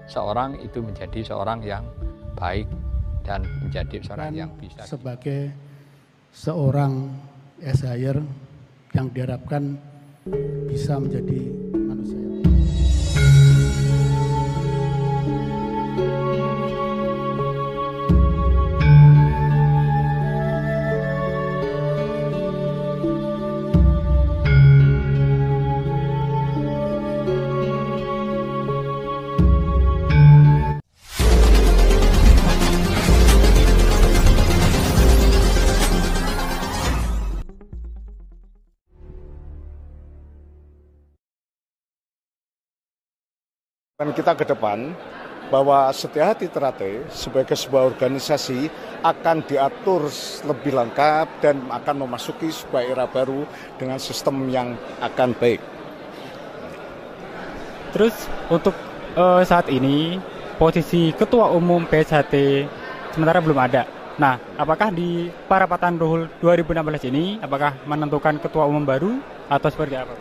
seorang itu menjadi seorang yang baik dan menjadi seorang yang bisa. Sebagai seorang SHR yang diharapkan bisa menjadi manusia. Dan kita ke depan bahwa Setia Hati Ternate sebagai sebuah organisasi akan diatur lebih lengkap dan akan memasuki sebuah era baru dengan sistem yang akan baik. Terus untuk saat ini posisi Ketua Umum PSHT sementara belum ada. Nah, apakah di Parapatan Ruhul 2016 ini apakah menentukan Ketua Umum baru atau seperti apa?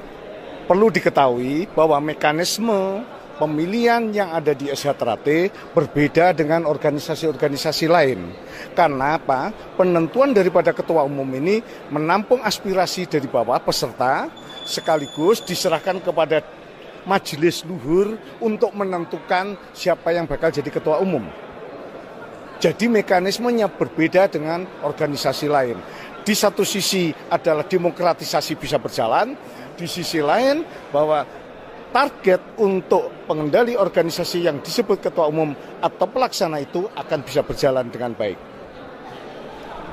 Perlu diketahui bahwa mekanisme pemilihan yang ada di SH Ternate berbeda dengan organisasi-organisasi lain. Karena apa? Penentuan daripada ketua umum ini menampung aspirasi dari bawah peserta sekaligus diserahkan kepada majelis luhur untuk menentukan siapa yang bakal jadi ketua umum. Jadi mekanismenya berbeda dengan organisasi lain. Di satu sisi adalah demokratisasi bisa berjalan, di sisi lain bahwa target untuk pengendali organisasi yang disebut ketua umum atau pelaksana itu akan bisa berjalan dengan baik.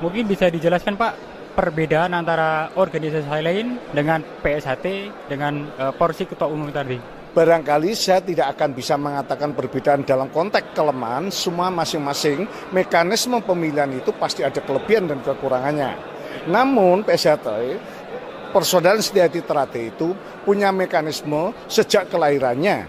Mungkin bisa dijelaskan Pak perbedaan antara organisasi lain dengan PSHT dengan porsi ketua umum tadi? Barangkali saya tidak akan bisa mengatakan perbedaan dalam konteks kelemahan, semua masing-masing mekanisme pemilihan itu pasti ada kelebihan dan kekurangannya. Namun PSHT Persaudaraan Setia Hati Ternate itu punya mekanisme sejak kelahirannya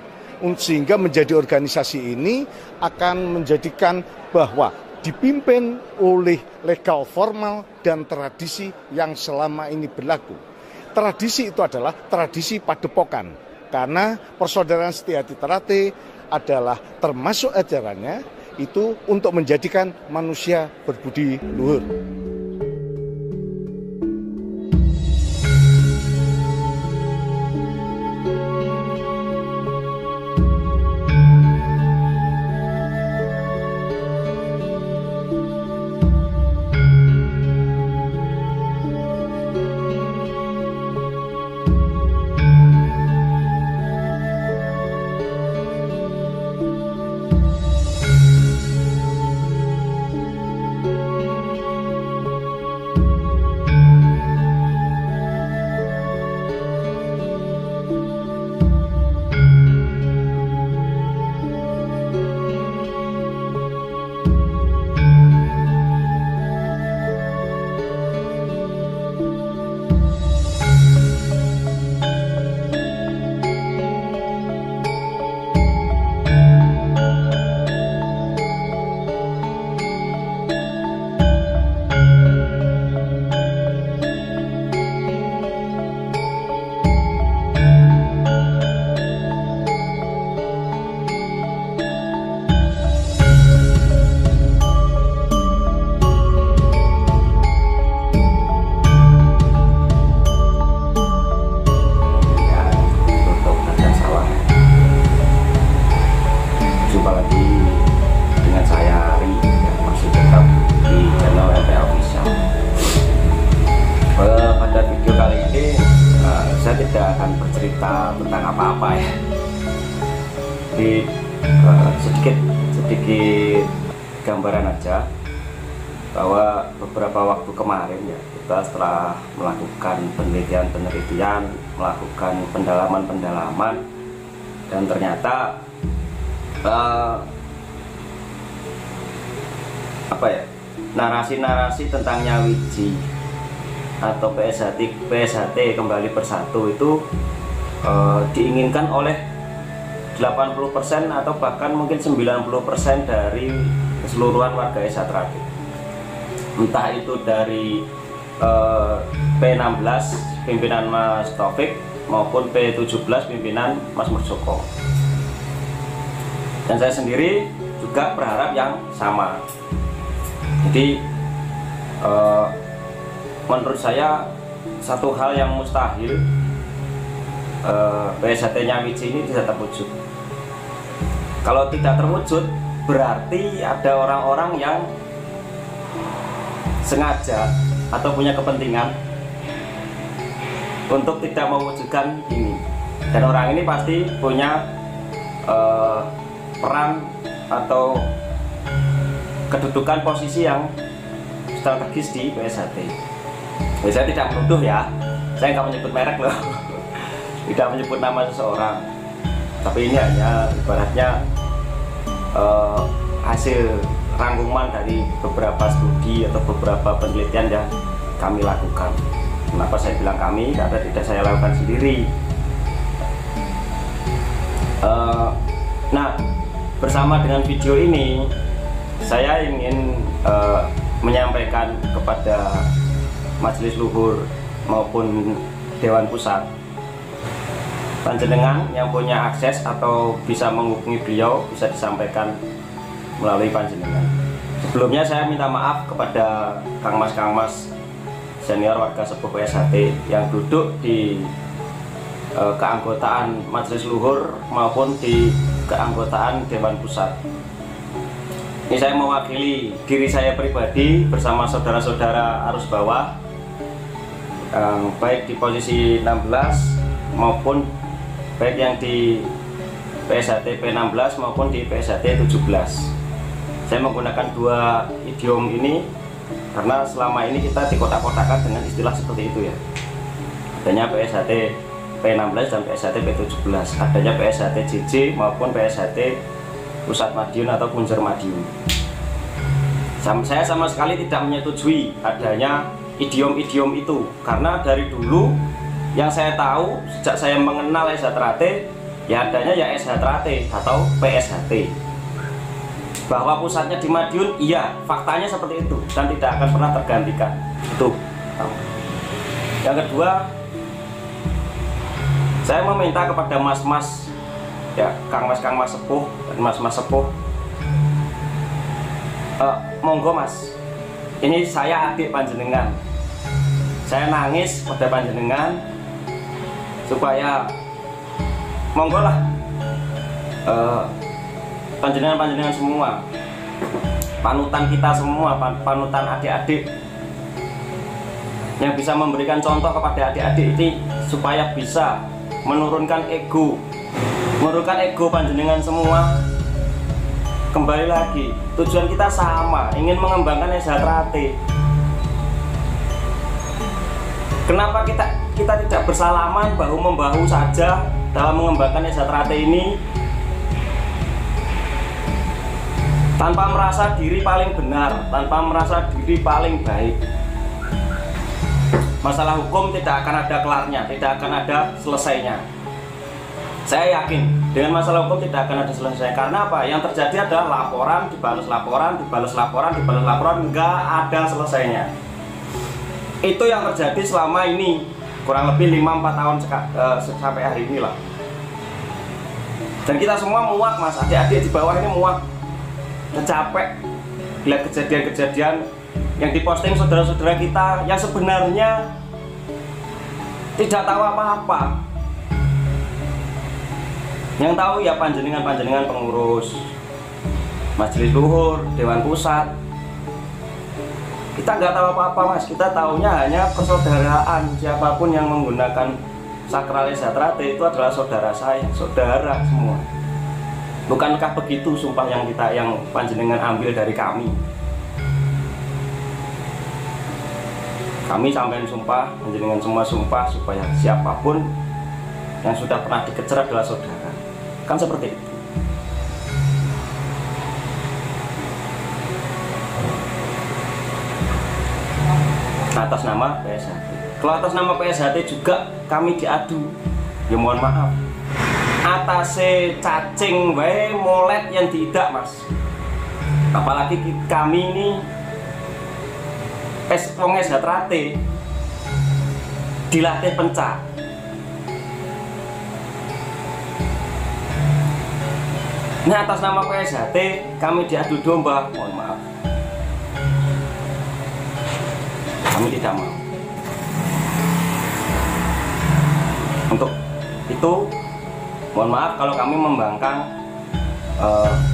sehingga menjadi organisasi ini akan menjadikan bahwa dipimpin oleh legal formal dan tradisi yang selama ini berlaku. Tradisi itu adalah tradisi padepokan karena Persaudaraan Setia Hati Ternate adalah termasuk ajarannya itu untuk menjadikan manusia berbudi luhur. Bercerita tentang apa-apa ya. Sedikit gambaran aja bahwa beberapa waktu kemarin ya kita setelah melakukan penelitian, melakukan pendalaman dan ternyata narasi-narasi tentang Nyawiji atau PSHT kembali bersatu itu diinginkan oleh 80% atau bahkan mungkin 90% dari keseluruhan warga SH Ternate. Entah itu dari P16 pimpinan Mas Taufik maupun P17 pimpinan Mas Murjoko. Dan saya sendiri juga berharap yang sama. Jadi menurut saya satu hal yang mustahil, PSHT-nya Widji ini tidak terwujud. Kalau tidak terwujud, berarti ada orang-orang yang sengaja atau punya kepentingan untuk tidak mewujudkan ini. Dan orang ini pasti punya peran atau kedudukan posisi yang strategis di PSHT. Saya tidak menuduh ya, saya nggak menyebut merek loh, tidak menyebut nama seseorang. Tapi ini hanya ibaratnya hasil rangkuman dari beberapa studi atau beberapa penelitian yang kami lakukan. Kenapa saya bilang kami? Karena tidak saya lakukan sendiri. Nah, bersama dengan video ini saya ingin menyampaikan kepada Majelis Luhur maupun Dewan Pusat, panjenengan yang punya akses atau bisa menghubungi beliau bisa disampaikan melalui panjenengan. Sebelumnya saya minta maaf kepada Kang Mas senior warga sepuh PSHT yang duduk di keanggotaan Majelis Luhur maupun di keanggotaan Dewan Pusat. Ini saya mewakili diri saya pribadi bersama saudara-saudara arus bawah, baik di posisi 16 maupun baik yang di PSHT P16 maupun di PSHT 17. Saya menggunakan dua idiom ini karena selama ini kita dikotak-kotakan dengan istilah seperti itu ya. Adanya PSHT P16 dan PSHT P17, adanya PSHT JJ maupun PSHT Pusat Madiun atau Punjer Madiun. Saya sama sekali tidak menyetujui adanya idiom-idiom itu, karena dari dulu yang saya tahu sejak saya mengenal SH Trate ya adanya ya SH Trate atau PSHT. Bahwa pusatnya di Madiun, iya, faktanya seperti itu dan tidak akan pernah tergantikan. Itu. Yang kedua, saya meminta kepada mas-mas ya, Kang Mas sepuh dan mas-mas sepuh, monggo Mas, ini saya adik panjenengan, saya nangis pada panjenengan supaya monggo lah panjenengan semua, panutan kita semua, panutan adik-adik yang bisa memberikan contoh kepada adik-adik ini supaya bisa menurunkan ego panjenengan semua. Kembali lagi, tujuan kita sama, ingin mengembangkan SH Trate. Kenapa kita tidak bersalaman bahu-membahu saja dalam mengembangkan SH Trate ini, tanpa merasa diri paling benar, tanpa merasa diri paling baik? Masalah hukum tidak akan ada kelarnya, tidak akan ada selesainya. Saya yakin dengan masalah hukum tidak akan ada selesai. Karena apa? Yang terjadi adalah laporan, dibalas laporan, dibalas laporan, dibalas laporan, nggak ada selesainya. Itu yang terjadi selama ini, kurang lebih 5-4 tahun sampai hari ini lah. Dan kita semua muak Mas, adik-adik di bawah ini muak, udah capek lihat kejadian-kejadian yang diposting saudara-saudara kita yang sebenarnya tidak tahu apa-apa. Yang tahu ya panjenengan pengurus Majelis Luhur, Dewan Pusat. Kita nggak tahu apa-apa Mas, kita tahunya hanya persaudaraan. Siapapun yang menggunakan sakral SH Trate itu adalah saudara saya, saudara semua. Bukankah begitu sumpah yang panjenengan ambil dari kami? Kami sampai sumpah, panjenengan semua sumpah supaya siapapun yang sudah pernah dikecer adalah saudara. Kan seperti itu. Atas nama PSHT. Kalau atas nama PSHT juga kami diadu, ya mohon maaf. Atase cacing wae molet yang tidak Mas. Apalagi kami ini wong SH Trate dilatih pencak. Nah, atas nama PSHT kami diadu domba, mohon maaf. Kami tidak mau. Untuk itu, mohon maaf kalau kami membangkang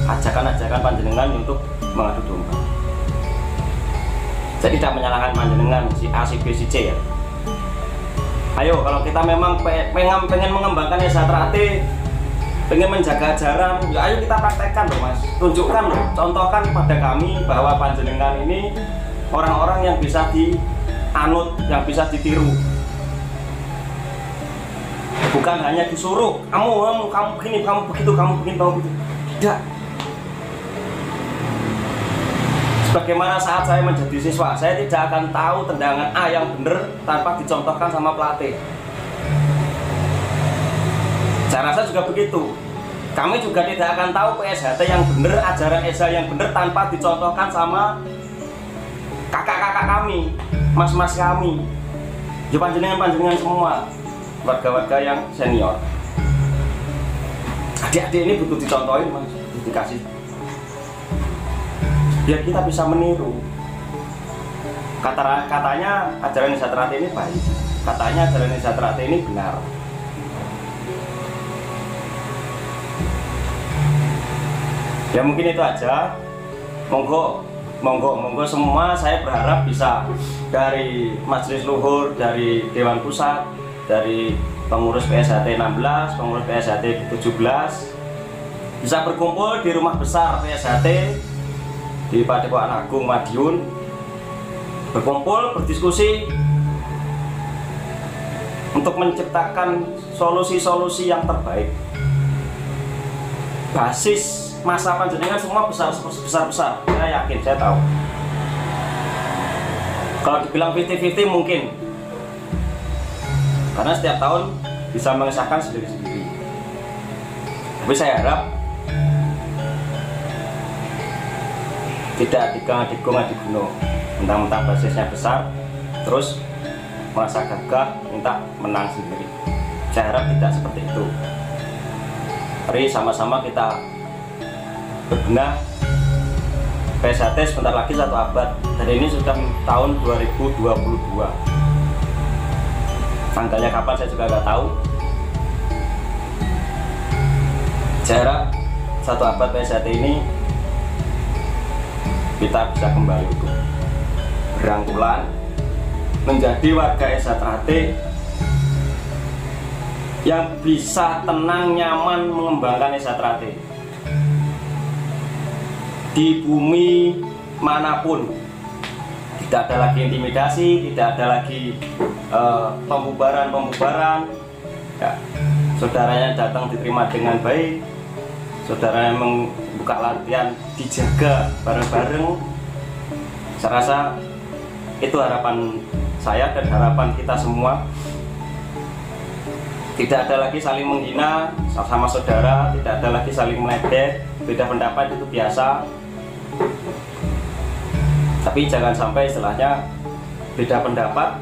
ajakan-ajakan panjenengan untuk mengadu domba. Saya tidak menyalahkan panjenengan si A, si B, si C ya. Ayo, kalau kita memang pengen mengembangkan SH-Trate, pengen menjaga ajaran, ya ayo kita praktekkan loh mas, tunjukkan loh, contohkan pada kami bahwa panjenengan ini orang-orang yang bisa dianut, yang bisa ditiru, bukan hanya disuruh kamu begini, kamu begitu, kamu begini, kamu begitu. Tidak. Sebagaimana saat saya menjadi siswa, saya tidak akan tahu tendangan A yang benar tanpa dicontohkan sama pelatih. Saya rasa juga begitu. Kami juga tidak akan tahu PSHT yang benar, ajaran SH yang benar tanpa dicontohkan sama kakak-kakak kami, mas-mas kami, ya panjenengan semua, warga-warga yang senior. Adik-adik ini butuh dicontohin mas, dikasih, biar kita bisa meniru. Katanya ajaran SH-Trate ini baik, katanya ajaran SH-Trate ini benar. Ya mungkin itu aja. Monggo semua, saya berharap bisa dari Majelis Luhur, dari Dewan Pusat, dari pengurus PSHT 16, pengurus PSHT 17 bisa berkumpul di rumah besar PSHT di Padepokan Agung Madiun, berkumpul berdiskusi untuk menciptakan solusi-solusi yang terbaik. Basis masa panjenengan semua besar, saya yakin, saya tahu. Kalau dibilang 50-50 mungkin, karena setiap tahun bisa mengesahkan sendiri-sendiri. Tapi saya harap tidak digang-digung adi-guno, mentang-mentang basisnya besar, terus merasa gagah minta menang sendiri. Saya harap tidak seperti itu. Mari sama-sama kita berbenah. PSHT sebentar lagi 1 abad, dan ini sudah tahun 2022. Tanggalnya kapan saya juga nggak tahu. Saya harap 1 abad PSHT ini kita bisa kembali berangkulan menjadi warga SH-Trate yang bisa tenang, nyaman mengembangkan SH-Trate di bumi manapun. Tidak ada lagi intimidasi, tidak ada lagi pembubaran ya. Saudaranya datang diterima dengan baik, saudaranya membuka latihan dijaga bareng-bareng. Saya rasa itu harapan saya dan harapan kita semua. Tidak ada lagi saling menghina sama saudara, tidak ada lagi saling meledek. Beda pendapat itu biasa, tapi jangan sampai istilahnya beda pendapat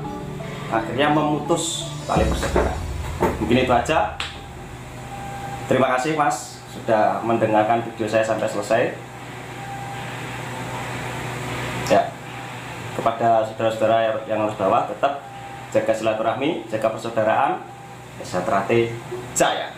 akhirnya memutus tali persaudaraan. Mungkin itu aja. Terima kasih mas sudah mendengarkan video saya sampai selesai. Ya, kepada saudara-saudara yang harus bawah, tetap jaga silaturahmi, jaga persaudaraan. SH-Trate Jaya.